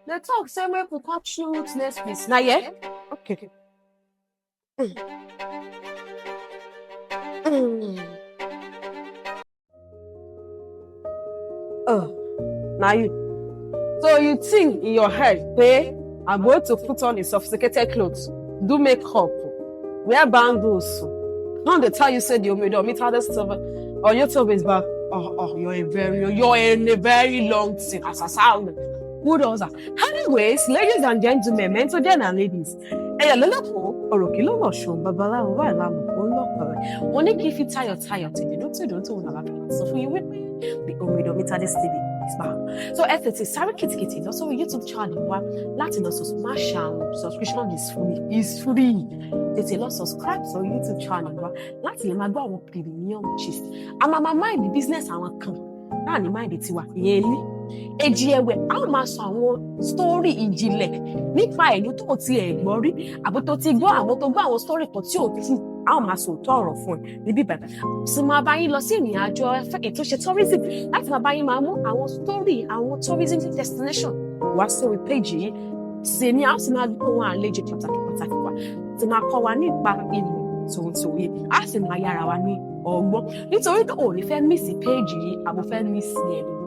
The talk say make we come shoot next week. Now yeah? Okay. Now you. So you think in your head, hey, I'm going to put on a sophisticated clothes, do makeup, wear bangles. Now they tell you say the Omidan meet other stuff on YouTube is back. You're in a very long thing as a sound. Who does that? Anyways, ladies and gentlemen, mentor and ladies. One if you tired, don't so for you with me, the Omidan meet this TV is back. So FT Sarah Kitty is also a YouTube channel where Latin also smash subscription is free. It's a lot subscribe to YouTube channel where Latin ma go premium gist. I'm mind the business àwọn kan. Na ni mind tiwa yeli. Eji ewe a ma sọ àwọn story ìjìnlẹ̀ nípa ẹni tó ti ẹ gbọ́ rí àbí tó ti gbọ́ àwọn tó gbọ́ àwọn story kan tí ò tú a máa sọ tọrọ fún ẹ níbí bàbá sì máa bá yín lọ sí ìrìn àjò ètò ṣe tourism láti máa bá yín máa mú àwọn story àwọn tourism destination wá sórí page yìí sì ni a sì máa gbé wọn àlejò pàtàkì wa sì máa kọ́ wa nípa ìlú tòótòóyè a sì máa yára wa ní ọgbọ́n nítorí tó ò ní fẹ́ miss page yìí àbò fẹ́ miss ẹni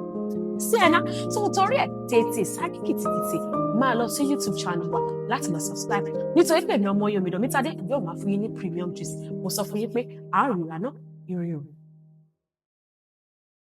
sí ẹ̀ná tó torí ẹ̀ tètè sáré kìtìkìtì máa lọ sí YouTube channel wa láti máa subscribe nítorí pé èmi ọmọ Omidan Mítádé yóò máa fún yín ní premium gist mo sọ fún yín pé àárò ìlànà ìrìn òru.